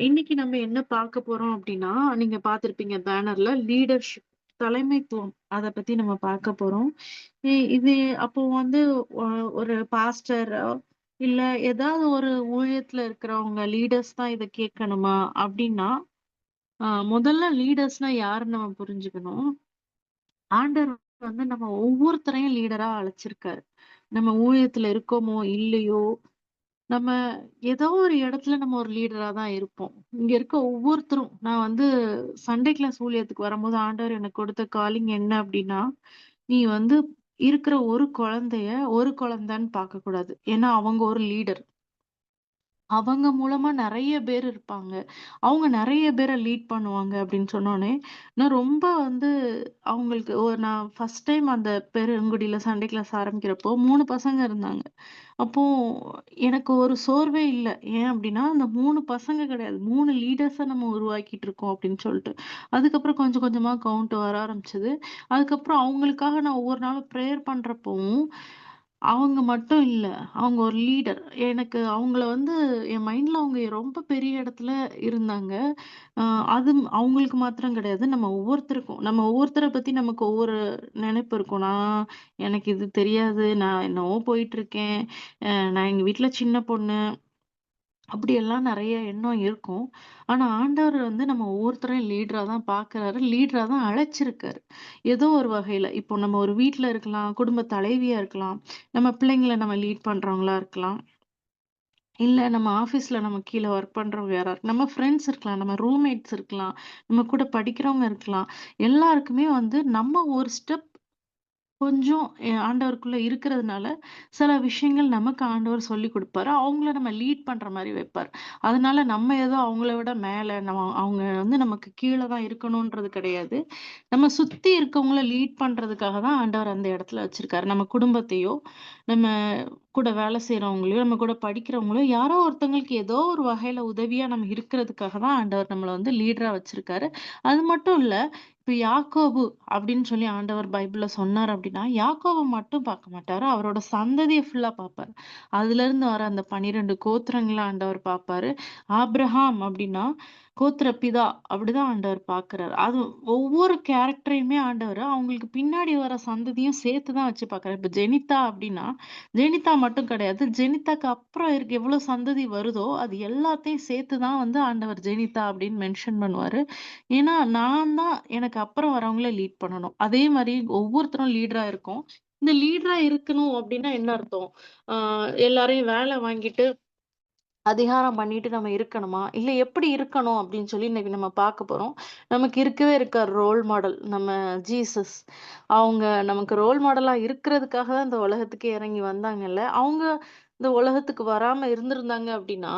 இன்னைக்கு நம்ம என்ன பார்க்க போறோம் அப்படின்னா, நீங்க பார்த்திருப்பீங்க பேனர்ல லீடர்ஷிப் தலைமைத்துவம் அத பத்தி நம்ம பார்க்க போறோம். இது அப்போ வந்து ஒ ஒரு பாஸ்டர் இல்ல ஏதாவது ஒரு ஊழியத்துல இருக்கிறவங்க லீடர்ஸ் தான் இத கேட்கணுமா? அப்படின்னா, முதல்ல லீடர்ஸ்னா யாருன்னு நம்ம புரிஞ்சுக்கணும். ஆண்டவர் வந்து நம்ம ஒவ்வொருத்தரையும் லீடரா அழைச்சிருக்காரு. நம்ம ஊழியத்துல இருக்கோமோ, இல்லையோ நம்ம ஏதோ ஒரு இடத்துல நம்ம ஒரு லீடரா தான் இருப்போம். இங்க இருக்க ஒவ்வொருத்தரும் நான் வந்து சண்டே கிளாஸ் ஊழியத்துக்கு வரும்போது ஆண்டவர் எனக்கு கொடுத்த காலிங் என்ன அப்டின்னா, நீ வந்து இருக்கிற ஒரு குழந்தைய ஒரு குழந்தைன்னு பார்க்கக்கூடாது. ஏன்னா அவங்க ஒரு லீடர். அவங்க மூலமா நெறைய பேர் இருப்பாங்க. அவங்க நெறைய பேர லீட் பண்ணுவாங்க அப்படின்னு சொன்னோனே, நான் ரொம்ப வந்து அவங்களுக்கு நான் ஃபர்ஸ்ட் டைம் அந்த பெருங்குடியில சண்டே கிளாஸ் ஆரம்பிக்கிறப்போ 3 பசங்க இருந்தாங்க. அப்போ எனக்கு ஒரு சோர்வே இல்ல. ஏன் அப்டின்னா, அந்த 3 பசங்க கிடையாது. 3 லீடர்ஸ நம்ம உருவாக்கிட்டு இருக்கோம் அப்டின்னு சொல்ட்டு. அதுக்கப்புறம் கொஞ்சம் கொஞ்சமா கவுண்ட் வர ஆரம்பிச்சது. அதுக்கப்புறம் அவங்களுக்காக நான் ஒவ்வொரு நாளும் பிரேயர் பண்றப்பவும், அவங்க மட்டும் இல்ல. அவங்க ஒரு லீடர். எனக்கு அவங்கள வந்து என் மைண்ட்ல அவங்க ரொம்ப பெரிய இடத்துல இருந்தாங்க. அ அது அவங்களுக்கு மாத்திரம் கிடையாது. நம்ம ஒவ்வொருத்தர பத்தி நமக்கு ஒவ்வொரு நெனைப்பு இருக்கும். எனக்கு இது தெரியாது. நான் என்னவோ போயிட்டுருக்கேன். நான் எங்க வீட்ல சின்ன பொண்ணு. அப்படியெல்லாம் நெறைய எண்ணம் இருக்கும். ஆனா ஆண்டவர் வந்து நம்ம ஒவ்வொருத்தரையும் லீடரா தான் பார்க்குறாரு. லீடரா தான் அழைச்சிருக்காரு. ஏதோ ஒரு வகையில. இப்போ நம்ம ஒரு வீட்ல இருக்கலாம், குடும்ப தலைவியா இருக்கலாம், நம்ம பிள்ளைங்கள நம்ம லீட் பண்றவங்களா இருக்கலாம். இல்ல நம்ம ஆஃபீஸ்ல நம்ம கீழ ஒர்க் பண்றவங்க நம்ம ஃப்ரெண்ட்ஸ் இருக்கலாம், நம்ம ரூம்மேட்ஸ் இருக்கலாம், நம்ம கூட படிக்கிறவங்க இருக்கலாம். எல்லாருக்குமே வந்து நம்ம ஒரு ஸ்டெப் கொஞ்சம் ஆண்டவருக்குள்ள இருக்கிறதுனால, சில விஷயங்கள் நமக்கு ஆண்டவர் சொல்லிக் குடுப்பாரு. அவங்கள நம்ம லீட் பண்ற மாரி வைப்பாரு. அதனால நம்ம ஏதோ அவங்கள விட மேல அவங்க வந்து நமக்கு கீழ தான் இருக்கணும்ன்றது கிடையாது. நம்ம சுத்தி இருக்கவங்கள லீட் பண்றதுக்காக தான் ஆண்டவர் அந்த இடத்துல வச்சிருக்காரு. நம்ம குடும்பத்தையோ, நம்ம கூட வேலை செய்றவங்களையோ, நம்ம கூட படிக்கிறவங்களோ, யாரோ ஒருத்தவங்களுக்கு ஏதோ ஒரு வகையில உதவியா நம்ம இருக்கிறதுக்காக தான் ஆண்டவர் நம்மள வந்து லீடரா வச்சிருக்காரு. அது மட்டும் இல்ல, இப்ப யாக்கோபு அப்படின்னு சொல்லி ஆண்டவர் பைபிள்ல சொன்னார் அப்படின்னா, யாக்கோப மட்டும் பார்க்க மாட்டாரு. அவரோட சந்ததிய ஃபுல்லா பார்ப்பாரு. அதிலிருந்து வர அந்த 12 கோத்திரங்கள ஆண்டவர் பார்ப்பாரு. ஆபிரகாம் அப்படின்னா, கோத்திர பிதா அப்படிதான் ஆண்டவர் பார்க்கிறாரு. அது ஒவ்வொரு கேரக்டரையுமே ஆண்டவர் அவங்களுக்கு பின்னாடி வர சந்ததியும் சேர்த்து தான் வச்சு பார்க்கிறாரு. இப்ப ஜெனிதா அப்படின்னா, ஜெனிதா மட்டும் கிடையாது. ஜெனிதாக்கு அப்புறம் எவ்வளோ சந்ததி வருதோ, அது எல்லாத்தையும் சேர்த்து தான் வந்து ஆண்டவர் ஜெனிதா அப்படின்னு மென்ஷன் பண்ணுவாரு. ஏன்னா, நான் தான் எனக்கு அப்புறம் வரவங்கள லீட் பண்ணணும். அதே மாரி ஒவ்வொருத்தரும் லீடரா இருக்கோம். இந்த லீடரா இருக்கணும் அப்டின்னா என்ன அர்த்தம்? ஆ எல்லாரையும் வேல வாங்கிட்டு, அதிகாரம் பண்ணிட்டு நம்ம இருக்கணுமா? இல்ல எப்படி இருக்கணும் அப்டின்னு சொல்லி இன்னைக்கு நம்ம பார்க்க போறோம். நமக்கு இருக்கவே இருக்கார் ரோல் மாடல். நம்ம ஜீசஸ். அவங்க நமக்கு ரோல் மாடலா இருக்கிறதுக்காக தான் இந்த உலகத்துக்கே இறங்கி வந்தாங்கல்ல. அவங்க இந்த உலகத்துக்கு வராம இருந்திருந்தாங்க அப்டின்னா,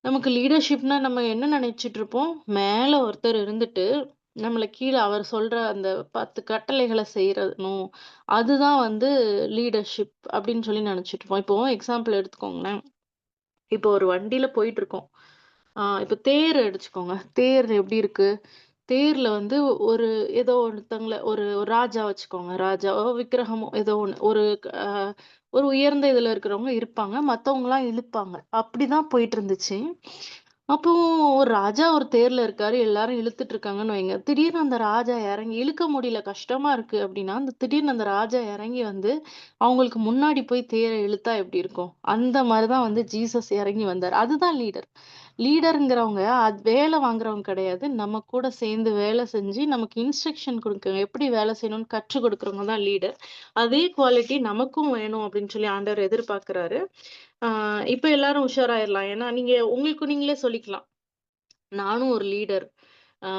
நமக்கு லீடர்ஷிப்னா நம்ம என்ன நெனைச்சுட்டு இருப்போம்? மேல ஒருத்தர் இருந்துட்டு, நம்மள கீழ அவர் சொல்ற அந்த 10 கட்டளைகள செய்றணும். அதுதான் வந்து லீடர்ஷிப் அப்படின்னு சொல்லி நெனைச்சுட்டு இருப்போம். இப்போ எக்ஸாம்பிள் எடுத்துக்கோங்களேன். இப்போ ஒரு வண்டியில போயிட்டுருக்கோம். இப்ப தேர் அடிச்சுக்கோங்க. தேர் எப்படி இருக்கு? தேர்ல வந்து ஒரு ஏதோ ஒருத்தங்கள ஒரு ஒரு ராஜா வச்சுக்கோங்க. ராஜாவோ, விக்கிரகமோ ஏதோ ஒண்ணு. ஒரு உயர்ந்த இதுல இருக்கிறவங்க இருப்பாங்க. மத்தவங்கலாம் இழுப்பாங்க. அப்படிதான் போயிட்டு இருந்துச்சு. அப்போ ஒரு ராஜா ஒரு தேர்ல இருக்காரு. எல்லாரும் இழுத்துட்டு இருக்காங்கன்னு வைங்க. திடீர்னு அந்த ராஜா இறங்கி இழுக்க முடியல கஷ்டமா இருக்கு அப்படின்னா, திடீர்னு அந்த ராஜா இறங்கி வந்து அவங்களுக்கு முன்னாடி போய் தேர இழுத்தா எப்படி இருக்கும்? அந்த மாரி தான் வந்து ஜீசஸ் இறங்கி வந்தாரு. அதுதான் லீடர். லீடர்ங்கிறவங்க வேலை வாங்குறவங்க கிடையாது. நம்ம கூட சேர்ந்து வேலை செஞ்சு நமக்கு இன்ஸ்ட்ரக்ஷன் குடுக்குறவங்க. எப்படி வேலை செய்யணும்னு கற்றுக் குடுக்குறவங்க தான் லீடர். அதே குவாலிட்டி நமக்கும் வேணும் அப்படின்னு சொல்லி ஆண்டவர் எதிர்பார்க்கிறாரு. ஆ இப்ப எல்லாரும் உஷாராயிரலாம். ஏன்னா நீங்க உங்களுக்கு நீங்களே சொல்லிக்கலாம். நானும் ஒரு லீடர். ஆ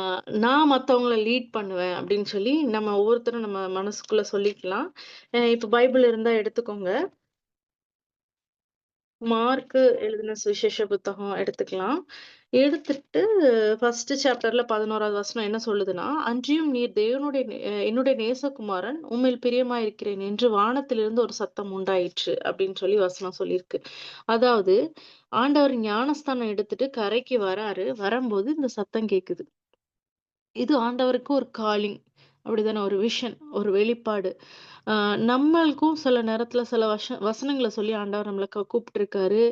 நான் மத்தவங்கள லீட் பண்ணுவேன் அப்படின்னு சொல்லி நம்ம ஒவ்வொருத்தரும் நம்ம மனசுக்குள்ள சொல்லிக்கலாம். இப்ப பைபிள் இருந்தா எடுத்துக்கோங்க. மார்க்கு எழுதின சுவிசேஷ புத்தகம் எடுத்துக்கலாம். எடுத்துட்டு ஃபர்ஸ்ட் சாப்டர்ல 11வது வசனம் என்ன சொல்லுதுன்னா, "அன்றியும் நீர் தேவனுடைய என்னுடைய நேசகுமாரன், உம்மில் பிரியமாயிருக்கிறேன் என்று வானத்திலிருந்து ஒரு சத்தம் உண்டாயிற்று." அப்படின்னு சொல்லி வசனம் சொல்லியிருக்கு. அதாவது ஆண்டவர் ஞானஸ்தானம் எடுத்துட்டு கரைக்கு வராரு. வரும்போது இந்த சத்தம் கேக்குது. இது ஆண்டவருக்கு ஒரு காலிங். அப்படிதானே? ஒரு விஷன், ஒரு வெளிப்பாடு. அ நம்மளுக்கும் சில நேரத்துல சில வசனங்கள சொல்லி ஆண்டவர் நம்மள கூப்பிட்டுருக்காரு.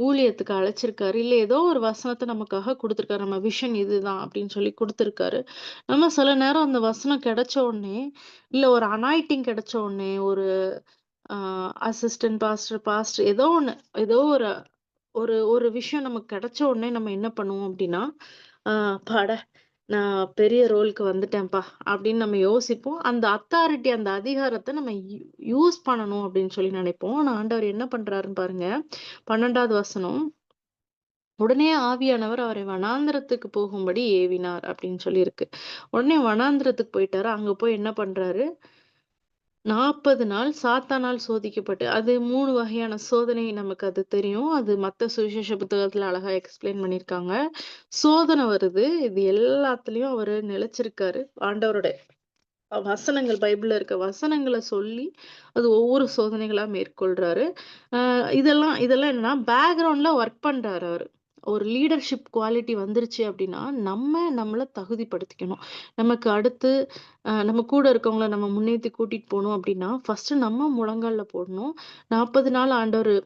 ஊழியத்துக்கு அழைச்சிருக்காரு. இல்ல ஏதோ ஒரு வசனத்த நமக்காக குடுத்துருக்காரு. நம்ம விஷன் இதுதான் அப்படின்னு சொல்லி குடுத்துருக்காரு. நம்ம சில நேரம் அந்த வசனம் கிடைச்ச உடனே, இல்ல ஒரு அனாயிட்டிங் கிடைச்ச உடனே, ஒரு அ அசிஸ்டன்ட் பாஸ்டர், பாஸ்டர் ஏதோ ஒண்ணு, ஏதோ ஒரு ஒரு ஒரு விஷயம் நமக்கு கிடைச்ச உடனே நம்ம என்ன பண்ணுவோம் அப்படின்னா, அப்பாடா! நான் பெரிய ரோலுக்கு வந்துட்டேன்ப்பா! அப்படின்னு நம்ம யோசிப்போம். அந்த அத்தாரிட்டி, அந்த அதிகாரத்த நம்ம யூஸ் பண்ணணும் அப்படின்னு சொல்லி நினைப்போம். ஆனா ஆண்டவர் என்ன பண்றாருன்னு பாருங்க. 12வது வசனம். உடனே ஆவியானவர் அவரை வனாந்திரத்துக்கு போகும்படி ஏவினார் அப்படின்னு சொல்லியிருக்கு. உடனே வனாந்திரத்துக்கு போயிட்டாரு. அங்க போய் என்ன பண்றாரு? 40 நாள் சாத்தானால் சோதிக்கப்பட்டு அது 3 வகையான சோதனை நமக்கு அது தெரியும். அது மத்த சுவிசேஷ புத்தகத்துல அழகா எக்ஸ்பிளைன் பண்ணியிருக்காங்க. சோதனை வருது. இது எல்லாத்துலயும் அவரு நிலைச்சிருக்காரு. ஆண்டவரோட வசனங்கள் பைபிள்ல இருக்க வசனங்கள சொல்லி, அது ஒவ்வொரு சோதனைகளா மேற்கொள்றாரு. இதெல்லாம் இதெல்லாம் என்னன்னா, பேக்கிரவுண்ட்ல ஒர்க் பண்றாரு அவரு. ஒரு லீடர்ஷிப் குவாலிட்டி வந்துருச்சு அப்டின்னா, நம்மள தகுதிப்படுத்திக்கணும். நமக்கு அடுத்து நம்ம கூட இருக்கவங்கள நம்ம முன்னேத்தி கூட்டிட்டு போணும் அப்டின்னா, ஃபர்ஸ்ட்டு நம்ம முழங்கால்ல போடணும். 40 நாள் ஆண்டவரு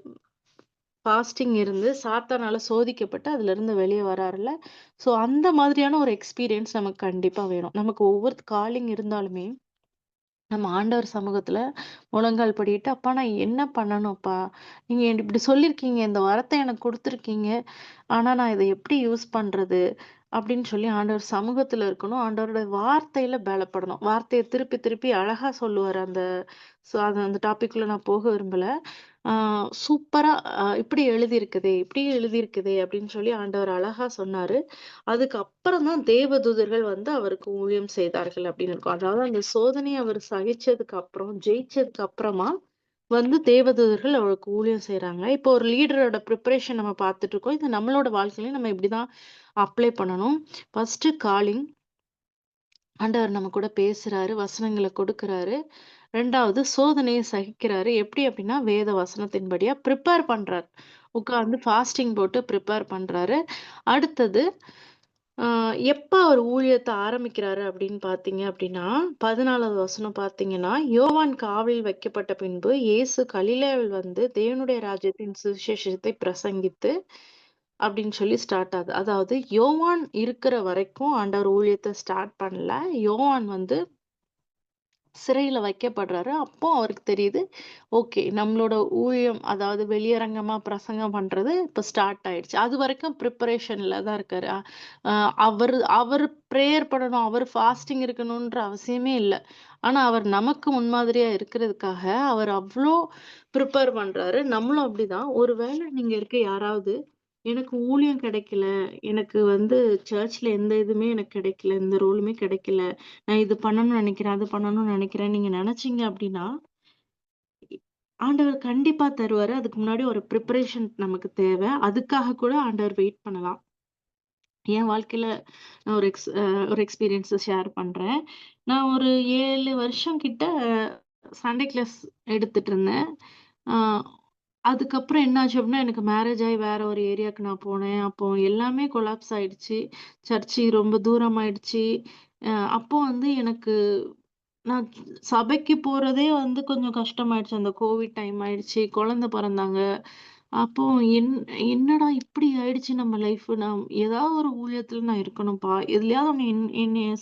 ஃபாஸ்டிங் இருந்து சாத்தானால சோதிக்கப்பட்டு அதிலிருந்து வெளிய வராருல்ல. ஸோ அந்த மாதிரியான ஒரு எக்ஸ்பீரியன்ஸ் நமக்கு கண்டிப்பா வேணும். நமக்கு ஒவ்வொரு காலிங் இருந்தாலுமே நம்ம ஆண்டவர் சமூகத்துல முழங்கால் படியிட்டு, "அப்பா நான் என்ன பண்ணணும்ப்பா? நீங்க இப்படி சொல்லியிருக்கீங்க. இந்த வரத்த எனக்கு குடுத்துருக்கீங்க. ஆனா நான் இத எப்படி யூஸ் பண்றது?" அப்படின்னு சொல்லி ஆண்டவர் சமூகத்துல இருக்கணும். ஆண்டவரோட வார்த்தையில பலப்படணும். வார்த்தைய திருப்பி திருப்பி அழகா சொல்லுவாரு. அது அந்த டாபிக்குள்ள நான் போக விரும்பல. ஆ சூப்பரா இப்படி எழுதியிருக்குதே, இப்படி எழுதியிருக்குதே அப்படின்னு சொல்லி ஆண்டவர் அழகா சொன்னாரு. அதுக்கப்புறம் தான் தேவதூதர்கள் வந்து அவருக்கு ஊழியம் செய்தார்கள் அப்படின்னு இருக்கும். அதாவது அந்த சோதனைய அவர் சகிச்சதுக்கு அப்புறம், ஜெயிச்சதுக்கு அப்புறமா வந்து தேவதூதர்கள் அவருக்கு ஊழியம் செய்றாங்க. இப்போ ஒரு லீடரோட பிரிப்பரேஷன் நம்ம பார்த்துட்டு இருக்கோம். இது நம்மளோட வாழ்க்கையிலயும் நம்ம இப்படிதான் அப்ளை பண்ணணும். First calling. ஆண்டவர் நம்ம கூட பேசுறாரு, வசனங்கள கொடுக்குறாரு. 2வது சோதனைய சகிக்கிறாரு. எப்படி அப்படின்னா, வேத வசனத்தின்படியா பிரிப்பேர் பண்றாரு. உட்கார்ந்து ஃபாஸ்டிங் போட்டு பிரிப்பேர் பண்றாரு. அடுத்தது ஆ எப்ப அவர் ஊழியத்த ஆரம்பிக்கிறாரு அப்படின்னு பார்த்தீங்க அப்படின்னா, 14வது வசனம் பார்த்தீங்கன்னா, யோவான் காவலில் வைக்கப்பட்ட பின்பு, இயேசு கலிலேயாவில் வந்து தேவனுடைய ராஜ்யத்தின் சுவிசேஷத்தை பிரசங்கித்து அப்படின்னு சொல்லி ஸ்டார்ட் ஆகுது. அதாவது யோவான் இருக்கிற வரைக்கும் ஆண்டவர் ஊழியத்த ஸ்டார்ட் பண்ணல. யோவான் வந்து சிறையில வைக்கப்படுறாரு. அப்போ அவருக்கு தெரியுது, ஓகே நம்மளோட ஊழியம் அதாவது வெளியரங்கமா பிரசங்கம் பண்றது இப்ப ஸ்டார்ட் ஆயிடுச்சு. அதுவரைக்கும் பிரிப்பரேஷன்ல தான் இருக்காரு. அ அவரு அவரு பிரேயர் பண்ணணும், அவரு ஃபாஸ்டிங் இருக்கணுன்ற அவசியமே இல்ல. ஆனா அவர் நமக்கு முன்மாதிரியா இருக்கிறதுக்காக அவர் அவ்ளோ ப்ரிப்பேர் பண்றாரு. நம்மளும் அப்படிதான். ஒரு வேளை நீங்க இருக்க யாராவது, எனக்கு ஊழியம் கிடைக்கல, எனக்கு வந்து சர்ச்ல எந்த இதுவுமே எனக்கு கிடைக்கல, எந்த ரோலுமே கிடைக்கல. நான் இது பண்ணணும்னு நினைக்கிறேன், அது பண்ணணும்னு நினைக்கிறேன். நீங்க நினைச்சீங்க அப்டின்னா, ஆண்டவர் கண்டிப்பா தருவாரு. அதுக்கு முன்னாடி ஒரு பிரிப்பரேஷன் நமக்கு தேவ. அதுக்காக கூட ஆண்டவர் வெயிட் பண்ணலாம். என் வாழ்க்கையில நான் ஒரு எக்ஸ்பீரியன்ஸ ஷேர் பண்றேன். நான் ஒரு 7 வருஷம் கிட்ட சண்டே கிளாஸ் எடுத்துட்டு இருந்தேன். ஆ அதுக்கப்புறம் என்னாச்சு அப்டின்னா, எனக்கு மேரேஜ் ஆயி வேற ஒரு ஏரியாக்கு நான் போனேன். அப்போ எல்லாமே கொலாப்ஸ் ஆயிடுச்சு. சர்ச்சு ரொம்ப தூரமாயிடுச்சு. அப்போ வந்து எனக்கு நான் சபைக்கு போறதே வந்து கொஞ்சம் கஷ்டமாயிடுச்சு. அந்த கோவிட் டைம் ஆயிடுச்சு. குழந்தை பொறந்தாங்க. அப்போ என் என்னடா இப்படி ஆயிடுச்சு நம்ம லைஃப். நான் ஏதாவது ஒரு ஊழியத்துல நான் இருக்கணும்ப்பா. எதுலயாவது ஒண்ணு என்னைய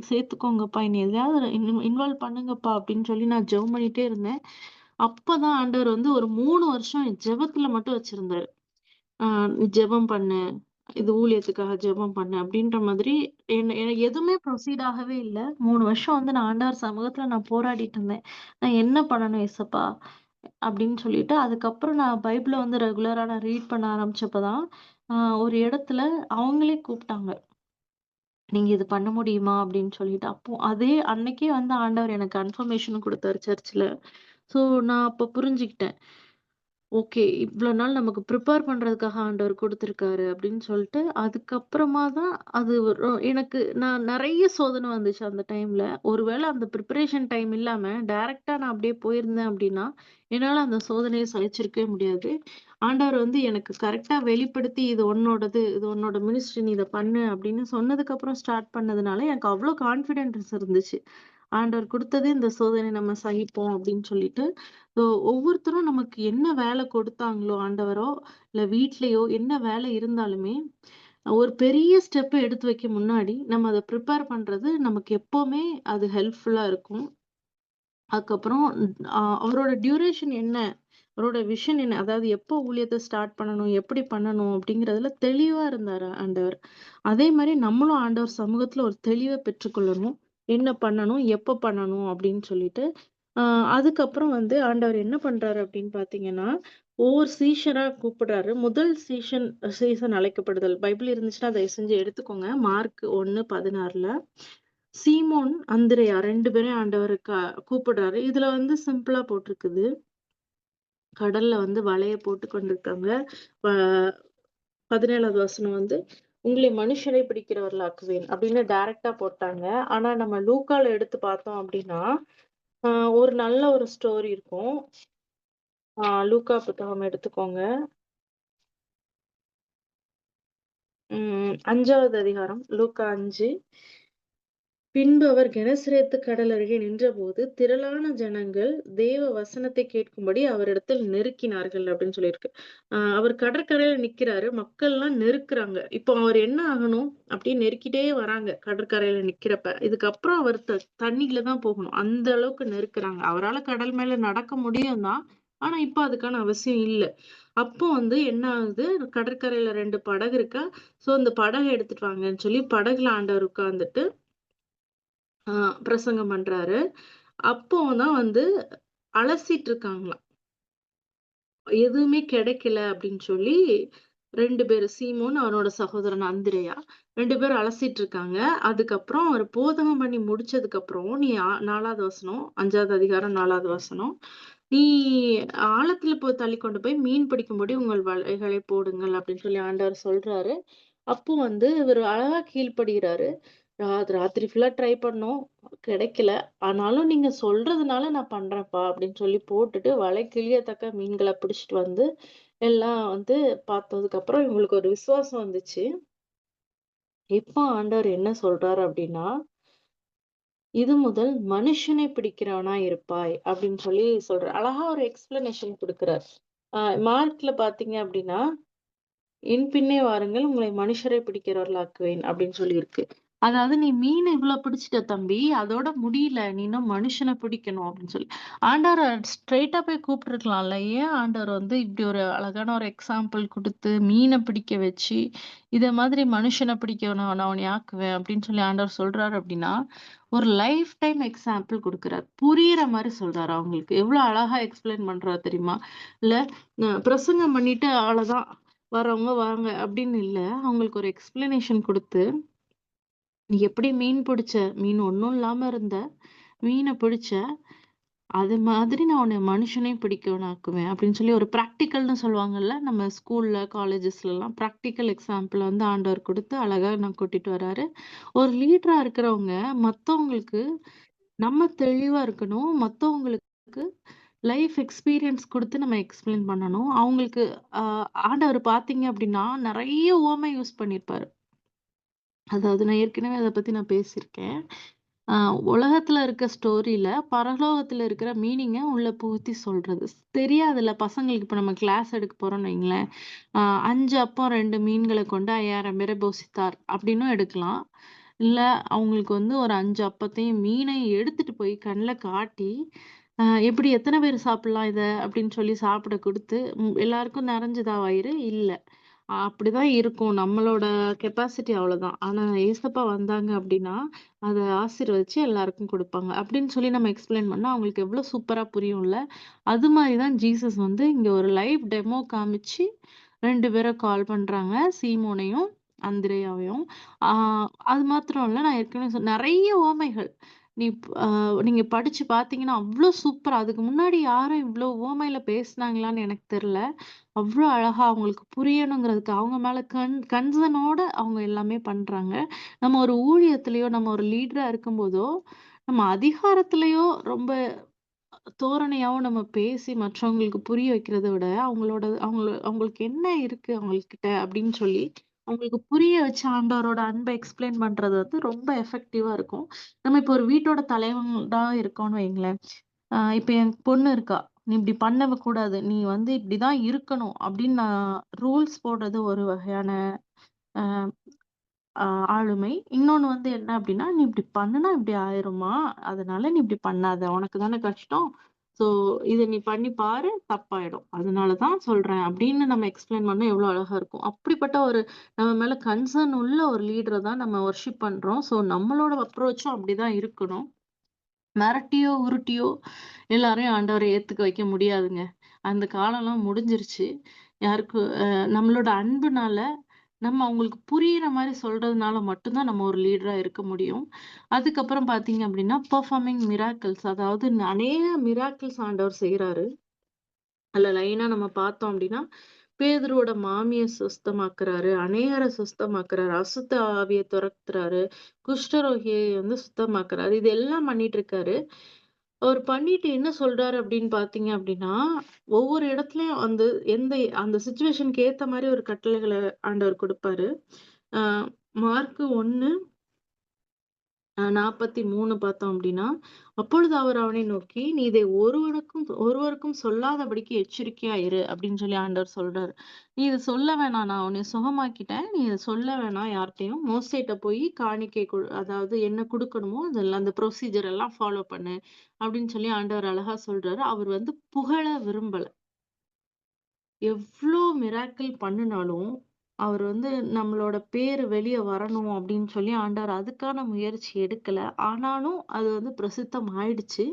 சேர்த்துக்கோங்கப்பா. என்னைய எதுலயாவது இன்வால்வ் பண்ணுங்கப்பா அப்படின்னு சொல்லி நான் ஜெபம் பண்ணிட்டே இருந்தேன். அப்பதான் ஆண்டவர் வந்து ஒரு 3 வருஷம் என் ஜெபத்துல மட்டும் வச்சிருந்தாரு. ஆ ஜெபம் பண்ணு. இது ஊழியத்துக்காக ஜெபம் பண்ணு அப்படின்ற மாதிரி எனக்கு எதுவுமே ப்ரொசீட் ஆகவே இல்ல. 3 வருஷம் வந்து நான் ஆண்டவர் சமூகத்துல நான் போராடிட்டு இருந்தேன். நான் என்ன பண்ணணும் ஏசப்பா? அப்படின்னு சொல்லிட்டு, அதுக்கப்புறம் நான் பைபிள வந்து ரெகுலரா நான் ரீட் பண்ண ஆரம்பிச்சப்ப தான், அ ஒரு இடத்துல அவங்களே கூப்பிட்டாங்க. "நீங்க இது பண்ண முடியுமா?" அப்படின்னு சொல்லிட்டு. அப்போ அதே அன்னைக்கே வந்து ஆண்டவர் எனக்கு கன்ஃபர்மேஷனும் குடுத்தாரு சர்ச்சுல. ஸோ நான் அப்ப புரிஞ்சுக்கிட்டேன். ஓகே. இவ்ளோ நாள் நமக்கு ப்ரிப்பேர் பண்றதுக்காக ஆண்டவர் குடுத்துருக்காரு அப்படின்னு சொல்லிட்டு, அதுக்கப்புறமா தான் அது எனக்கு நான் நெறைய சோதனை வந்துச்சு அந்த டைம்ல. ஒருவேள அந்த ப்ரிப்பரேஷன் டைம் இல்லாம டைரக்ட்டா நான் அப்படியே போயிருந்தேன் அப்படின்னா, என்னால அந்த சோதனைய சகிச்சிருக்கவே முடியாது. ஆண்டவர் வந்து எனக்கு கரெக்ட்டா வெளிப்படுத்தி, "இது உன்னோடது. இது உன்னோட மினிஸ்ட்ரி. நீ இத பண்ணு" அப்படின்னு சொன்னதுக்கப்புறம் ஸ்டார்ட் பண்ணதுனால எனக்கு அவ்ளோ கான்ஃபிடன்ஸ் இருந்துச்சு. ஆண்டவர் குடுத்ததே இந்த சோதனை நம்ம சகிப்போம் அப்படின்னு சொல்லிட்டு. ஸோ ஒவ்வொருத்தரும் நமக்கு என்ன வேலை கொடுத்தாங்களோ ஆண்டவரோ, இல்ல வீட்லயோ என்ன வேலை இருந்தாலுமே, ஒரு பெரிய ஸ்டெப் எடுத்து வைக்க முன்னாடி, நம்ம அத ப்ரிப்பேர் பண்றது நமக்கு எப்பவுமே அது ஹெல்ப்ஃபுல்லா இருக்கும். அதுக்கப்புறம் அவரோட டியூரேஷன் என்ன? அவரோட விஷன் என்ன? அதாவது எப்போ ஊழியத்த ஸ்டார்ட் பண்ணணும்? எப்படி பண்ணணும்? அப்படிங்கிறதுல தெளிவா இருந்தாரு ஆண்டவர். அதே மாரி நம்மளும் ஆண்டவர் சமூகத்துல ஒரு தெளிவ பெற்றுக்கொள்ளணும். என்ன பண்ணணும்? எப்ப பண்ணணும்? அப்படின்னு சொல்லிட்டு. அ அதுக்கப்புறம் வந்து ஆண்டவர் என்ன பண்றாரு அப்படின்னு பார்த்தீங்கன்னா, ஒவ்வொரு சீஷரா கூப்பிடுறாரு. முதல் சீசன் அழைக்கப்படுதல். பைபிள் இருந்துச்சுன்னா தயவு செஞ்சு எடுத்துக்கோங்க. மார்க் 1:16ல. சீமோன், அந்திரேயா 2 பேரையும் ஆண்டவர் கூப்பிடுறாரு. இதுல வந்து சிம்பிளா போட்டிருக்குது. கடல்ல வந்து வலைய போட்டு கொண்டிருக்காங்க. ப 17வது வசனம் வந்து, "உங்களை மனுஷரை பிடிக்கிறவர்களாக்குவேன்" அப்படின்னு டைரக்ட்டா போட்டாங்க. ஆனா நம்ம லூக்கால எடுத்து பார்த்தோம் அப்படின்னா, அ ஒரு நல்ல ஒரு ஸ்டோரி இருக்கும். லூக்கா புத்தகம் எடுத்துக்கோங்க. 5வது அதிகாரம், லூக்கா 5. பின்பு அவர் கெனசரேத்து கடல் அருகே நின்றபோது, திரளான ஜனங்கள் தேவ வசனத்தை கேட்கும்படி அவரிடத்தில் நெருக்கினார்கள் அப்படின்னு சொல்லியிருக்கு. அவர் கடற்கரையில நிக்கிறாரு. மக்கள்லாம் நெருக்குறாங்க. இப்போ அவர் என்ன ஆகணும்? அப்படியே நெருக்கிட்டே வராங்க, கடற்கரையில நிக்கிறப்ப. இதுக்கப்புறம் அவர் தண்ணீல தான் போகணும். அந்த அளவுக்கு நெருக்குறாங்க. அவரால கடல் மேல நடக்க முடியும் தான். ஆனா, இப்ப அதுக்கான அவசியம் இல்ல. அப்போ வந்து என்ன ஆகுது? கடற்கரையில 2 படகு இருக்கா. சோ, அந்த படக எடுத்துட்டு வாங்கன்னு சொல்லி படகுல ஆண்டவர் உட்கார்ந்துட்டு ஆ பிரசங்கம் பண்றாரு. அப்போ தான் வந்து அலசிட்டு இருக்காங்களாம். எதுவுமே கிடைக்கல அப்படின்னு சொல்லி 2 பேரு சீமோன், அவனோட சகோதரன் அந்திரேயா 2 பேரும் அலசிட்டு இருக்காங்க. அதுக்கப்புறம் அவர் போதகம் பண்ணி முடிச்சதுக்கப்புறம், நீ 4வது வசனம் 5வது அதிகாரம் 4வது வசனம். "நீ ஆழத்தில தள்ளிக் கொண்டு போய் மீன் பிடிக்கும்படி உங்கள் வலைகளை போடுங்கள்" அப்படின்னு சொல்லி ஆண்டவர் சொல்றாரு. அப்போ வந்து இவரு அழகா கீழ்ப்படிகிறாரு. அது ராத்திரி ஃபுல்லா ட்ரை பண்ணோம். கிடைக்கல. ஆனாலும் நீங்க சொல்றதுனால நான் பண்றேன்ப்பா அப்படின்னு சொல்லி போட்டுட்டு, வலை கிழியத்தக்க மீன்கள பிடிச்சுட்டு வந்து, எல்லாம் வந்து பார்த்ததுக்கப்புறம் இவங்களுக்கு ஒரு விசுவாசம் வந்துச்சு. இப்போ ஆண்டவர் என்ன சொல்றாரு அப்படின்னா, "இது முதல் மனுஷனை பிடிக்கிறவனா இருப்பாய்" அப்படின்னு சொல்லி சொல்றாரு. அழகா ஒரு எக்ஸ்ப்ளனேஷன் குடுக்குறார். மார்க்ல பார்த்தீங்க அப்படின்னா என் பின்னே வாருங்கள், உங்களை மனுஷரை பிடிக்கிறவர்களாக்குவேன் அப்படின்னு சொல்லியிருக்கு. அதாவது நீ மீன் இவ்ளோ பிடிச்சுட்ட தம்பி, அதோட முடியல. நீ இன்னும் மனுஷன பிடிக்கணும் அப்படின்னு சொல்லி. ஆண்டவர ஸ்ட்ரெய்ட்டா போய் கூப்ட்டுருக்கலாம்ல. ஏன் ஆண்டவர் வந்து இப்படி ஒரு அழகான ஒரு எக்ஸாம்பிள் குடுத்து, மீன பிடிக்க வச்சு, இத மாதிரி மனுஷன பிடிக்க நான் உன்னைய ஆக்குவேன் அப்படின்னு சொல்லி ஆண்டவர் சொல்றாரு அப்படின்னா, ஒரு லைஃப் டைம் எக்ஸாம்பிள் குடுக்குறார். புரியிற மாரி சொல்றாரு அவங்களுக்கு. எவ்ளோ அழகா எக்ஸ்பிளைன் பண்றாரு தெரியுமா? இல்ல பிரசங்கம் பண்ணிட்டு அவ்வளதான். வரவங்க வாங்க அப்படின்னு இல்ல. அவங்களுக்கு ஒரு எக்ஸ்ப்ளனேஷன் குடுத்து, "நீ எப்படி மீன் பிடிச்ச? மீன் ஒண்ணும் இல்லாம இருந்த. மீன பிடிச்ச. அது மாதிரி நான் உன்ன மனுஷனையும் பிடிக்கவனாக்குவேன்." அப்படின்னு சொல்லி ஒரு பிராக்டிகல்ன்னு சொல்லுவாங்கல்ல. நம்ம ஸ்கூல்ல, காலேஜஸ்லலாம் பிராக்டிகல் எக்ஸாம்பிள் வந்து ஆண்டவர் குடுத்து அழகா கூட்டிட்டு வராரு. ஒரு லீடரா இருக்கிறவங்க மத்தவங்களுக்கு நம்ம தெளிவா இருக்கணும். மத்தவங்களுக்கு லைஃப் எக்ஸ்பீரியன்ஸ் குடுத்து நம்ம எக்ஸ்ப்ளைன் பண்ணணும். அவங்களுக்கு அ ஆண்டவர் பார்த்தீங்க அப்டின்னா, நெறைய உவமை யூஸ் பண்ணியிருப்பாரு. அதாவது நான் ஏற்கனவே அத பத்தி நான் பேசியிருக்கேன். அ உலகத்துல இருக்க ஸ்டோரில, பரலோகத்துல இருக்கிற மீனிங்க உள்ள புகுத்தி சொல்றது. தெரியாதுல்ல பசங்களுக்கு இப்ப நம்ம கிளாஸ் எடுக்க போறோம்னு வைங்களேன். அ 5 அப்பம் 2 மீன்கள கொண்டு 5000 பேரை போஷித்தார் அப்டின்னும் எடுக்கலாம். இல்ல அவங்களுக்கு வந்து ஒரு 5 அப்பத்தையும், மீனையும் எடுத்துட்டு போய் கண்ல காட்டி, "எப்படி எத்தன பேர் சாப்பிடலாம் இத?" அப்படின்னு சொல்லி சாப்பிட குடுத்து, எல்லாருக்கும் நெறஞ்சுதா வயிறு? இல்ல. அப்படிதான் இருக்கும். நம்மளோட கெப்பாசிட்டி அவ்வளோதான். ஆனா ஏசப்பா வந்தாங்க அப்படின்னா, அத ஆசீர்வதிச்சு எல்லாருக்கும் குடுப்பாங்க. அப்படின்னு சொல்லி நம்ம எக்ஸ்பிளைன் பண்ணா அவங்களுக்கு எவ்வளோ சூப்பரா புரியும்ல. அது மாரி தான் ஜீசஸ் வந்து இங்க ஒரு லைவ் டெமோ காமிச்சு 2 பேர கால் பண்றாங்க. சீமோனையும், அந்திரேயாவையும். ஆ அது மாத்திரம் இல்ல. நான் ஏற்கனவே நெறைய உவமைகள். நீ நீங்க படிச்சு பார்த்தீங்கன்னா, அவ்ளோ சூப்பரா அதுக்கு முன்னாடி யாரும் இவ்ளோ உவமையில பேசுனாங்களான்னு எனக்கு தெரியல. அவ்ளோ அழகா அவங்களுக்கு புரியணுங்கிறதுக்கு அவங்க மேல கன்சர்னோட அவங்க எல்லாமே பண்றாங்க. நம்ம ஒரு ஊழியத்திலயோ, நம்ம ஒரு லீடரா இருக்கும்போதோ, நம்ம அதிகாரத்திலயோ ரொம்ப தோரணையாவும் நம்ம பேசி மற்றவங்களுக்கு புரிய வைக்கிறத விட, அவங்களுக்கு என்ன இருக்கு அவங்கள்கிட்ட அப்படின்னு சொல்லி, அவங்களுக்கு புரிய வச்சு ஆண்டவரோட அன்ப எக்ஸ்பிளைன் பண்றது வந்து ரொம்ப எஃபெக்டிவா இருக்கும். நம்ம இப்போ ஒரு வீட்டோட தலைவனா இருக்கோம்னு வைங்களேன். இப்ப என் பொண்ணு இருக்கா. "நீ இப்படி பண்ணவே கூடாது. நீ வந்து இப்படிதான் இருக்கணும்." அப்படின்னு நான் ரூல்ஸ் போடுறது ஒரு வகையான அ ஆ ஆளுமை. இன்னொன்னு வந்து என்ன அப்டின்னா, "நீ இப்டி பண்ணுனா இப்டி ஆயிரும்மா. அதனால நீ இப்டி பண்ணாத. உனக்கு தானே கஷ்டம். ஸோ இத நீ பண்ணி பாரு, தப்பாயிடும். அதனால தான் சொல்றேன்." அப்டின்னு நம்ம எக்ஸ்ப்ளைன் பண்ணா எவ்ளோ அழகா இருக்கும். அப்படிப்பட்ட ஒரு நம்ம மேல கன்சர்ன் உள்ள ஒரு லீடர தான் நம்ம வொர்ஷிப் பண்றோம். ஸோ நம்மளோட அப்ரோச்சும் அப்டிதான் இருக்கணும். மிரட்டியோ, உருட்டியோ எல்லாரையும் ஆண்டவர ஏத்துக்க வைக்க முடியாதுங்க. அந்த காலம்லாம் முடிஞ்சிருச்சு. யாருக்கு நம்மளோட அன்புனால, நம்ம அவங்களுக்கு புரியிற மாரி சொல்றதுனால மட்டும் தான் நம்ம ஒரு லீடரா இருக்க முடியும். அதுக்கப்புறம் பார்த்தீங்க அப்டின்னா, பெர்ஃபார்மிங் மிராக்கிள்ஸ் அதாவது அநேக மிராக்கிள்ஸ் ஆண்டவர் செய்றாரு. அதுல லைனா நம்ம பார்த்தோம் அப்டின்னா, பேதுருவோட மாமிய சுஸ்தமாக்குறாரு. அநேகர சுஸ்தமாக்குறாரு. அசுத்த ஆவிய தொரத்துறாரு. குஷ்டரோகிய வந்து சுத்தமாக்குறாரு. இது எல்லாம் பண்ணிட்டு இருக்காரு. அவரு பண்ணிட்டு என்ன சொல்றாரு அப்படின்னு பார்த்தீங்க அப்படின்னா, ஒவ்வொரு இடத்துலயும் வந்து அந்த சிச்சுவேஷனுக்கு ஏத்த மாரி ஒரு கட்டளைகள ஆண்டவர் குடுப்பாரு. அ மார்க் 1 43 பார்த்தோம் அப்படின்னா, அப்பொழுது அவர் அவனை நோக்கி, "நீ இதை ஒருவருக்கும் சொல்லாதபடிக்கு எச்சரிக்கையா இரு" அப்படின்னு சொல்லி ஆண்டவர் சொல்றாரு. "நீ இத சொல்ல வேணாம். நான் உன்னைய சுகமாக்கிட்டேன். நீ இத சொல்ல வேணாம் யார்ட்டயும். மோசேட்ட போய் காணிக்கை அதாவது என்ன குடுக்கணுமோ அதெல்லாம் அந்த ப்ரொசீஜர் எல்லாம் ஃபாலோ பண்ணு" அப்படின்னு சொல்லி ஆண்டவர் அழகா சொல்றாரு. அவர் வந்து புகழ விரும்பல. எவ்ளோ மிராக்கிள் பண்ணுனாலும், அவர் வந்து நம்மளோட பேரு வெளிய வரணும் அப்படின்னு சொல்லி ஆண்டவர் அதுக்கான முயற்சி எடுக்கல. ஆனாலும் அது வந்து பிரசித்தம் ஆயிடுச்சு.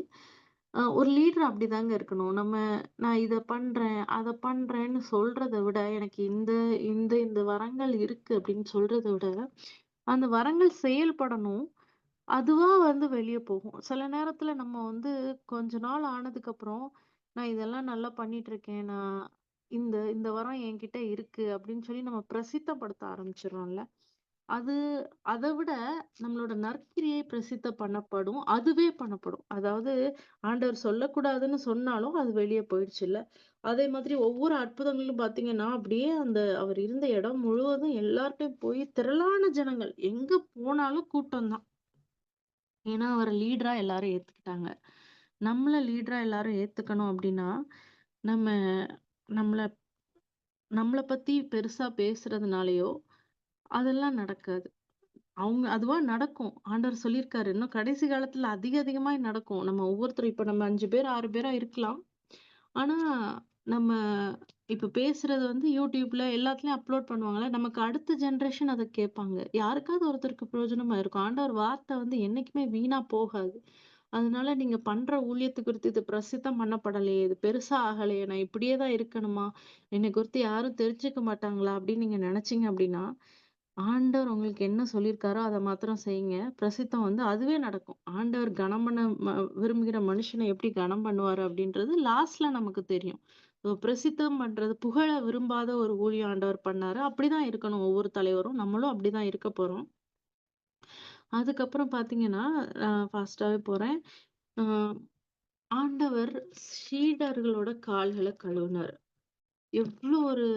ஒரு லீடர் அப்படிதாங்க இருக்கணும். நான் இத பண்றேன், அத பண்றேன்னு சொல்றத விட, எனக்கு இந்த வரங்கள் இருக்கு அப்படின்னு சொல்றத விட, அந்த வரங்கள் செயல்படணும். அதுவா வந்து வெளிய போகும். சில நேரத்துல நம்ம வந்து கொஞ்ச நாள் ஆனதுக்கப்புறம், நான் இதெல்லாம் நல்லா பண்ணிட்டுருக்கேன். இந்த இந்த வரம் என்கிட்ட இருக்கு அப்படின்னு சொல்லி நம்ம பிரசித்தப்படுத்த ஆரம்பிச்சுர்றோம்ல. அது அத விட நம்மளோட நற்கிரியை பிரசித்த பண்ணப்படும். அதுவே பண்ணப்படும். அதாவது ஆண்டவர் சொல்லக்கூடாதுன்னு சொன்னாலும் அது வெளிய போயிடுச்சுல்ல. அதே மாதிரி ஒவ்வொரு அற்புதங்களும் பார்த்தீங்கன்னா, அப்படியே அவர் இருந்த இடம் முழுவதும் எல்லார்ட்டயும் போய் திரளான ஜனங்கள். எங்க போனாலும் கூட்டம் தான். ஏன்னா, அவர லீடரா எல்லாரும் ஏத்துக்கிட்டாங்க. நம்மள லீடரா எல்லாரும் ஏத்துக்கணும் அப்டின்னா, நம்ம நம்மள நம்மள பத்தி பெருசா பேசுறதுனாலயோ, அதெல்லாம் நடக்காது. அதுவா நடக்கும். ஆண்டவர் சொல்லியிருக்காரு. இன்னும் கடைசி காலத்துல அதிகமா நடக்கும். நம்ம ஒவ்வொருத்தரும் இப்ப நம்ம 5 பேர், 6 பேரா இருக்கலாம். ஆனா, நம்ம இப்ப பேசுறது வந்து YouTubeல எல்லாத்துலயும் அப்லோட் பண்ணுவாங்கல்ல. நமக்கு அடுத்த ஜெனரேஷன் அத கேட்பாங்க. யாருக்காவது ஒருத்தருக்கு பிரயோஜனமா இருக்கும். ஆண்டவர் வார்த்தை வந்து என்னைக்குமே வீணா போகாது. அதனால நீங்க பண்ற ஊழியத்த குறித்து இது பிரசித்தம் பண்ணப்படலையே, இது பெருசா ஆகலையே, நான் இப்படியே தான் இருக்கணுமா? என்னை குறித்து யாரும் தெரிஞ்சுக்க மாட்டாங்களா? அப்படின்னு நீங்க நெனச்சீங்க அப்படின்னா, ஆண்டவர் உங்களுக்கு என்ன சொல்லியிருக்காரோ, அத மாத்திரம் செய்யுங்க. பிரசித்தம் வந்து அதுவே நடக்கும். ஆண்டவர் கனம் பண்ண விரும்புகிற மனுஷன எப்படி கனம் பண்ணுவாரு அப்படின்றது லாஸ்ட்ல நமக்கு தெரியும். பிரசித்தம் பண்றது, புகழ விரும்பாத ஒரு ஊழியம் ஆண்டவர் பண்ணாரு. அப்படிதான் இருக்கணும் ஒவ்வொரு தலைவரும். நம்மளும் அப்படிதான் இருக்க போறோம். அதுக்கப்புறம் பார்த்தீங்கன்னா, ஃபாஸ்ட்டாவே போறேன். அ ஆண்டவர் சீடர்களோட கால்கள கழுவுனாரு. எவ்ளோ ஒரு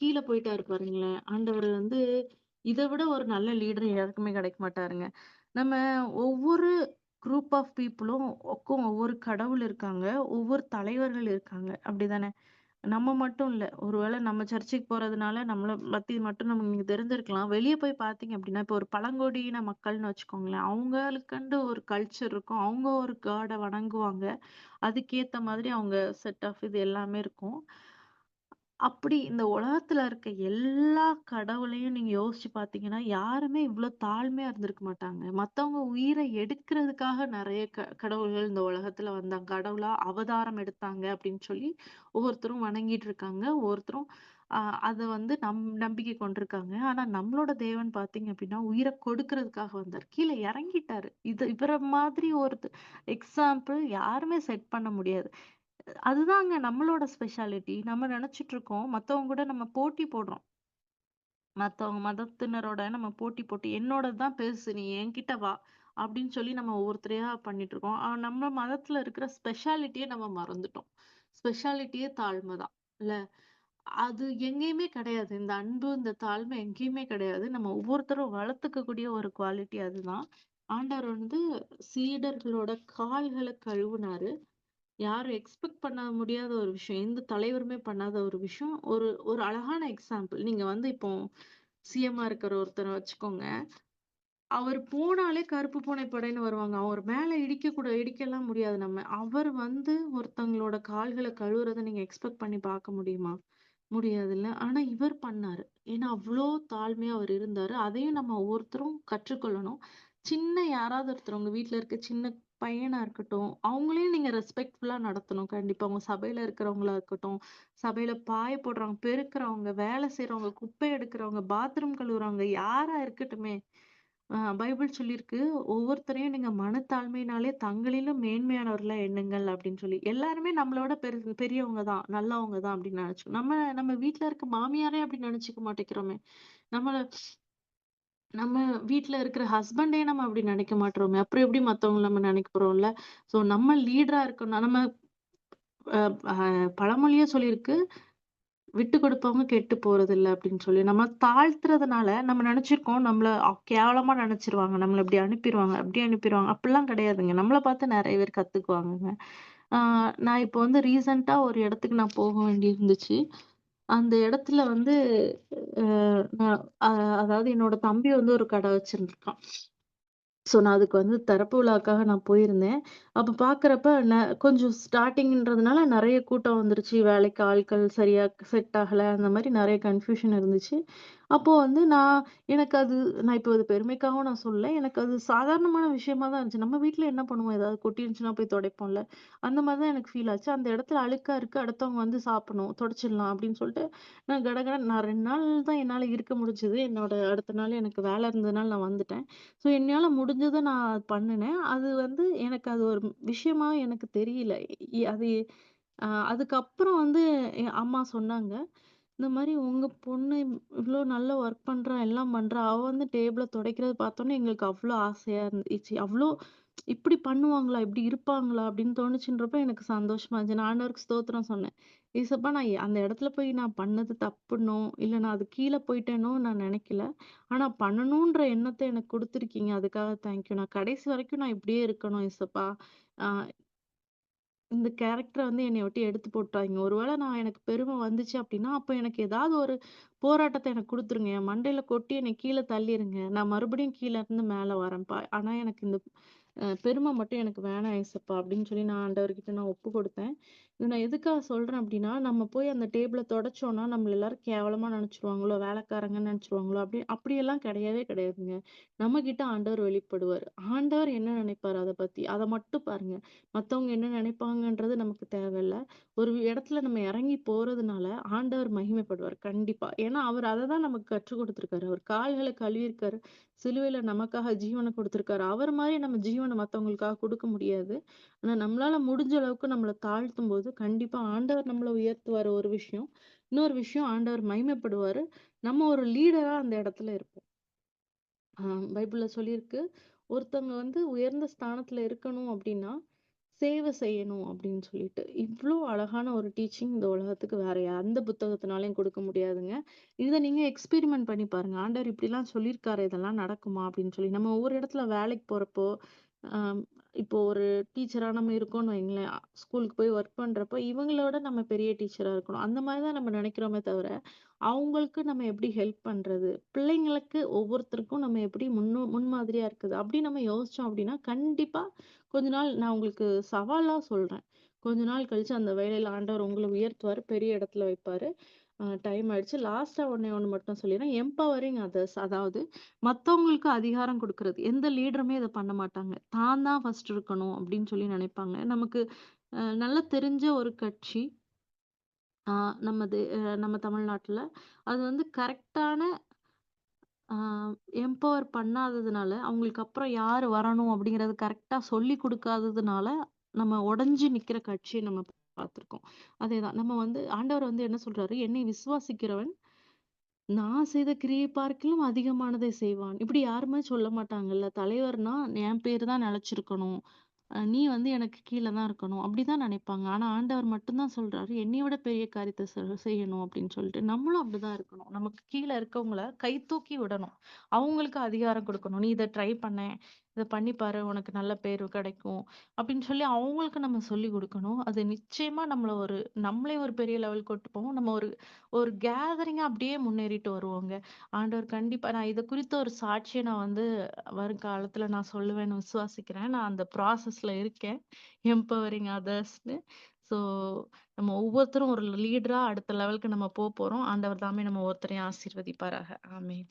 கீழ போயிட்டாரு பாருங்களேன். ஆண்டவர் வந்து இத விட ஒரு நல்ல லீடர் யாருக்குமே கிடைக்க மாட்டாருங்க. நம்ம ஒவ்வொரு குரூப் ஆஃப் பீப்பிளும் ஒவ்வொரு கடவுள் இருக்காங்க. ஒவ்வொரு தலைவர்கள் இருக்காங்க. அப்படிதானே? நம்ம மட்டும் இல்ல. ஒருவேள நம்ம சர்ச்சுக்கு போறதுனால நம்மள பத்தி மட்டும் நமக்கு தெரிஞ்சிருக்கலாம். வெளிய போய் பார்த்தீங்க அப்டின்னா, இப்போ ஒரு பழங்குடியின மக்கள்னு வச்சுக்கோங்களேன். அவங்களுக்குன்ட்டு ஒரு கல்ச்சர் இருக்கும். அவங்க ஒரு காட வணங்குவாங்க. அதுக்கேத்த மாதிரி அவங்க செட் ஆஃப் இது எல்லாமே இருக்கும். அப்படி இந்த உலகத்துல இருக்க எல்லா கடவுளையும் நீங்க யோசிச்சு பார்த்தீங்கன்னா, யாருமே இவ்ளோ தாழ்மையா இருந்திருக்க மாட்டாங்க. மத்தவங்க உயிர எடுக்கிறதுக்காக நெறைய கடவுள்கள் இந்த உலகத்துல வந்தாங்க. கடவுளா அவதாரம் எடுத்தாங்க அப்படின்னு சொல்லி ஒவ்வொருத்தரும் வணங்கிட்டு இருக்காங்க. ஒவ்வொருத்தரும் அ அத வந்து நம்பிக்கை கொண்டிருக்காங்க. ஆனா நம்மளோட தேவன் பார்த்தீங்க அப்படின்னா, உயிர கொடுக்கிறதுக்காக வந்தாரு. கீழ இறங்கிட்டாரு. இவர மாதிரி ஒரு எக்ஸாம்பிள் யாருமே செட் பண்ண முடியாது. அதுதாங்க நம்மளோட ஸ்பெஷாலிட்டி. நம்ம நெனச்சுட்டு இருக்கோம். மத்தவங்க கூட நம்ம போட்டி போடுறோம். மத்தவங்க மதத்தினரோட நம்ம போட்டி போட்டு, "என்னோடது தான் பெருசு. நீ என்கிட்ட வா" அப்படின்னு சொல்லி நம்ம ஒவ்வொருத்தரையா பண்ணிட்டு இருக்கோம். நம்ம மதத்துல இருக்கிற ஸ்பெஷாலிட்டிய நம்ம மறந்துட்டோம். ஸ்பெஷாலிட்டியே தாழ்மை தான். இல்ல? அது எங்கேயுமே கிடையாது. இந்த அன்பு, இந்த தாழ்மை எங்கேயுமே கிடையாது. நம்ம ஒவ்வொருத்தரும் வளர்த்துக்கக்கூடிய ஒரு குவாலிட்டி அதுதான். ஆண்டவர் வந்து சீடர்களோட கால்கள கழுவுனாரு. யாரும் எக்ஸ்பெக்ட் பண்ண முடியாத ஒரு விஷயம். எந்த தலைவருமே பண்ணாத ஒரு விஷயம். ஒரு ஒரு அழகான எக்ஸாம்பிள். நீங்க வந்து இப்போ சிஎம்மா இருக்கிற ஒருத்தர வச்சுக்கோங்க. அவர் போனாலே கருப்பு பூனை படைன்னு வருவாங்க. அவர் மேல இடிக்கலாம் முடியாது நம்ம. அவர் வந்து ஒருத்தங்களோட கால்கள கழுவுறத நீங்க எக்ஸ்பெக்ட் பண்ணி பார்க்க முடியுமா? முடியாதுல்ல. ஆனா இவர் பண்ணாரு. ஏன்னா அவ்ளோ தாழ்மையா அவர் இருந்தாரு. அதையும் நம்ம ஒவ்வொருத்தரும் கற்றுக்கொள்ளணும். சின்ன யாராவது ஒருத்தர் உங்க வீட்ல இருக்க சின்ன பையனா இருக்கட்டும், அவங்களையும் நீங்க ரெஸ்பெக்ட்ஃபுல்லா நடத்தணும். கண்டிப்பா உங்க சபையில இருக்கிறவங்களா இருக்கட்டும், சபையில பாய போடுறவங்க, பெருக்குறவங்க, வேலை செய்றவங்க, குப்பை எடுக்கிறவங்க, பாத்ரூம் கழுவுறவங்க, யாரா இருக்கட்டுமே. பைபிள் சொல்லியிருக்கு, ஒவ்வொருத்தரையும் நீங்க மனத்தாழ்மையினாலே தங்களிலும் மேன்மையானவர்களா எண்ணுங்கள் அப்படின்னு சொல்லி. எல்லாருமே நம்மளோட பெரியவங்க தான், நல்லவங்க தான் அப்படின்னு நம்ம நம்ம வீட்ல இருக்க மாமியாரே அப்படி நெனச்சுக்க மாட்டேங்கிறோமே. நம்மள நம்ம வீட்ல இருக்கிற ஹஸ்பண்டே நம்ம அப்படி நெனைக்க மாட்றோமே. அப்புறம் எப்படி மத்தவங்கள நம்ம நெனைக்க போறோம்ல. ஸோ நம்ம லீடரா இருக்கணும். நம்ம அ அ பழமொழியே சொல்லியிருக்கு. விட்டு கொடுப்பவங்க கெட்டு போறதில்ல அப்படின்னு சொல்லி. நம்ம தாழ்த்துறதுனால நம்ம நெனச்சிருக்கோம், நம்மள கேவலமா நெனச்சுருவாங்க. நம்மள இப்படி அனுப்பிருவாங்க, அப்படி அனுப்பிருவாங்க. அப்படிலாம் கிடையாதுங்க. நம்மள பார்த்து நெறைய பேர் கத்துக்குவாங்கங்க. ஆ நான் இப்போ வந்து ரீசென்ட்டா ஒரு இடத்துக்கு நான் போக வேண்டியிருந்துச்சு. அந்த இடத்துல வந்து அ நான் அதாவது என்னோட தம்பி வந்து ஒரு கடை வச்சிருந்திருக்கான். நான் அதுக்கு வந்து திறப்பு விழாக்காக நான் போயிருந்தேன். அப்ப பார்க்குறப்ப கொஞ்சம் ஸ்டார்ட்டிங்ன்றதுனால நெறைய கூட்டம் வந்துருச்சு. வேலைக்கு ஆட்கள் சரியா செட் ஆகல. அந்த மாரி நெறைய கன்ஃப்யூஷன் இருந்துச்சு. அப்போ வந்து எனக்கு அது நான் இப்போ அது பெருமைக்காகவும் நான் சொல்லல. எனக்கு அது சாதாரணமான விஷயமா தான் இருந்துச்சு. நம்ம வீட்ல என்ன பண்ணுவோம்? ஏதாவது கொட்டிருந்துச்சுன்னா போய் துடைப்போம்ல. அந்த மாரி தான் எனக்கு ஃபீல் ஆச்சு. அந்த இடத்துல அழுக்கா இருக்கு. அடுத்தவங்க வந்து சாப்பிடணும். தொடச்சிடலாம் அப்படின்னு சொல்லிட்டு, நான் கடகடன்னு நான் 2 நாள் தான் என்னால இருக்க முடிஞ்சது. என்னோட அடுத்த நாள் எனக்கு வேலை இருந்ததுனால நான் வந்துட்டேன். என்னால முடிஞ்சத நான் பண்ணுனேன். அது வந்து எனக்கு அது ஒரு விஷயமா எனக்கு தெரியல. அது அதுக்கப்புறம் வந்து என் அம்மா சொன்னாங்க. இந்த மாரி உங்க பொண்ணு இவ்ளோ நல்லா ஒர்க் பண்றா, எல்லாம் பண்றா. அவ வந்து டேபிள துடைக்கிறத பார்த்தோனே எங்களுக்கு அவ்ளோ ஆசையா இருந்துச்சு. அவ்ளோ இப்படி பண்ணுவாங்களா? இப்படி இருப்பாங்களா? அப்படின்னு தோணுச்சுன்றப்ப எனக்கு சந்தோஷமா இருந்துச்சு. நான் ஆண்டவருக்கு ஸ்தோத்திரம் சொன்னேன். ஏசப்பா நான் அந்த இடத்துல போய் நான் பண்ணது தப்புன்னோ, இல்ல நான் அது கீழ போயிட்டேனோ நான் நெனைக்கல. ஆனா பண்ணணுன்ற எண்ணத்த எனக்கு குடுத்துருக்கீங்க. அதுக்காக தேங்க்யூ. நான் கடைசி வரைக்கும் நான் இப்படியே இருக்கணும் ஏசப்பா. ஆ இந்த கேரக்டர வந்து என்னைய விட்டு எடுத்து போட்டுறாதீங்க. ஒரு வேள எனக்கு பெருமை வந்துச்சு அப்டின்னா, அப்ப எனக்கு ஏதாவது ஒரு போராட்டத்த எனக்கு குடுத்துருங்க. என் மண்டையில கொட்டி என்னை கீழ தள்ளிருங்க. நான் மறுபடியும் கீழ இருந்து மேல வரேன்ப்பா. ஆனா எனக்கு இந்த பெருமை மட்டும் எனக்கு வேணாம் ஏசப்பா அப்டின்னு சொல்லி நான் ஆண்டவர்கிட்ட நான் ஒப்பு குடுத்தேன். இத நான் எதுக்காக சொல்றேன் அப்டின்னா, நம்ம போய் அந்த டேபிள தொடச்சோம்னா, நம்மள எல்லாரும் கேவலமா நெனச்சுருவாங்களோ, வேலைக்காரங்கன்னு நெனச்சுருவாங்களோ, அப்படியெல்லாம் கிடையவே கிடையாதுங்க. நம்மகிட்ட ஆண்டவர் வெளிப்படுவாரு. ஆண்டவர் என்ன நினைப்பாரு அத பத்தி? அத மட்டும் பாருங்க. மத்தவங்க என்ன நினைப்பாங்கன்றது நமக்கு தேவையில்ல. ஒரு இடத்துல நம்ம இறங்கி போறதுனால ஆண்டவர் மகிமைப்படுவார் கண்டிப்பா. ஏன்னா, அவர் அததான் நமக்கு கற்றுக் குடுத்திருக்காரு. அவர் கால்கள கழுவியிருக்காரு. சிலுவையில நமக்காக ஜீவன குடுத்திருக்காரு. அவர் மாரி நம்ம ஜீவன மத்தவங்களுக்காக குடுக்க முடியாது. ஆனா, நம்மளால முடிஞ்ச அளவுக்கு நம்மள தாழ்த்தும்போது, கண்டிப்பா ஆண்டவர் நம்மள உயர்த்துவாரு ஒரு விஷயம். இன்னொரு விஷயம் ஆண்டவர் மகிமைப்படுவாரு. நம்ம ஒரு லீடரா அந்த இடத்துல இருப்போம். ஆ பைபிள்ல சொல்லியிருக்கு. ஒருத்தவங்க வந்து உயர்ந்த ஸ்தானத்துல இருக்கணும் அப்டின்னா, சேவை செய்யணும் அப்டின்னு சொல்லிட்டு. இவ்ளோ அழகான ஒரு டீச்சிங் இந்த உலகத்துக்கு வேற எந்த புத்தகத்தினாலயும் குடுக்க முடியாதுங்க. இத நீங்க எக்ஸ்பெரிமென்ட் பண்ணி பாருங்க. ஆண்டவர் இப்படிலாம் சொல்லியிருக்காரு, இதெல்லாம் நடக்குமா? அப்படின்னு சொல்லி. நம்ம ஒவ்வொரு இடத்துல வேலைக்கு போறப்போ, அம் இப்போ ஒரு டீச்சரா நம்ம இருக்கோம்னு வைங்களேன், ஸ்கூலுக்கு போய் ஒர்க் பண்றப்போ, இவங்களோட நம்ம பெரிய டீச்சரா இருக்கணும். அந்த மாரி தான் நம்ம நெனைக்கிறோமே தவிர, அவங்களுக்கு நம்ம எப்படி ஹெல்ப் பண்றது? பிள்ளைங்களுக்கு ஒவ்வொருத்தருக்கும் நம்ம எப்படி முன்மாதிரியா இருக்குது. அப்படி நம்ம யோசிச்சோம் அப்படின்னா, கண்டிப்பா கொஞ்ச நாள் நான் உங்களுக்கு சவாலா சொல்றேன். கொஞ்ச நாள் கழிச்சு அந்த வேலையில ஆண்டவர் உங்கள உயர்த்துவாரு. பெரிய இடத்துல வைப்பாரு. டைம் ஆயிடுச்சு. லாஸ்ட்டா ஒண்ணே ஒண்ணு மட்டும் சொல்லிர்றேன். எம்பவரிங் அதர்ஸ் அதாவது மத்தவங்களுக்கு அதிகாரம் குடுக்குறது. எந்த லீடருமே இத பண்ண மாட்டாங்க. தான் தான் ஃபர்ஸ்ட் இருக்கணும் அப்படின்னு சொல்லி நினைப்பாங்க. நமக்கு நல்லா தெரிஞ்ச ஒரு கட்சி ஆ நம்ம தமிழ்நாட்டுல. அது வந்து கரெக்ட்டான ஆ எம்பவர் பண்ணாததுனால, அவங்களுக்கு அப்புறம் யாரு வரணும் அப்படிங்கிறது கரெக்ட்டா சொல்லிக் குடுக்காததுனால, நம்ம உடைஞ்சு நிக்கிற காட்சிய நம்ம பார்த்துருக்கோம். அதேதான். நம்ம வந்து ஆண்டவர் வந்து என்ன சொல்றாரு, "என்னை விசுவாசிக்கிறவன் நான் செய்த கிரியை பார்க்கிலும் அதிகமானதை செய்வான்." இப்படி யாருமே சொல்ல மாட்டாங்கல்ல. தலைவர்னா என் பேரு தான் நிலைச்சிருக்கணும். நீ வந்து எனக்கு கீழ தான் இருக்கணும். அப்படிதான் நினைப்பாங்க. ஆனா ஆண்டவர் மட்டும் தான் சொல்றாரு, என்னைய விட பெரிய காரியத்த செய்யணும் அப்படின்னு சொல்லிட்டு. நம்மளும் அப்படிதான் இருக்கணும். நமக்கு கீழ இருக்கவங்கள கை தூக்கி விடணும். அவங்களுக்கு அதிகாரம் குடுக்கணும். நீ இத ட்ரை பண்ணேன். இத பண்ணி பாரு. உனக்கு நல்ல பேரு கிடைக்கும். அப்படின்னு சொல்லி அவங்களுக்கு நம்ம சொல்லிக் குடுக்கணும். அது நிச்சயமா நம்மளே ஒரு பெரிய லெவல் கொண்டு போகும். நம்ம ஒரு ஒரு கேதரிங்கா அப்படியே முன்னேறிட்டு வருவோங்க. ஆண்டவர் கண்டிப்பா நான் இத குறித்த ஒரு சாட்சிய நான் வந்து வருங்காலத்துல நான் சொல்லுவேன்னு விசுவாசிக்கிறேன். நான் அந்த ப்ராசஸ்ல இருக்கேன். எம்பவரிங் அதர்ஸ்ன்னு. ஸோ நம்ம ஒவ்வொருத்தரும் ஒரு லீடரா அடுத்த லெவலுக்கு நம்ம போறோம். ஆண்டவர் தாமே நம்ம ஒவ்வொருத்தரையும் ஆசீர்வதிப்பாராக. ஆமென்.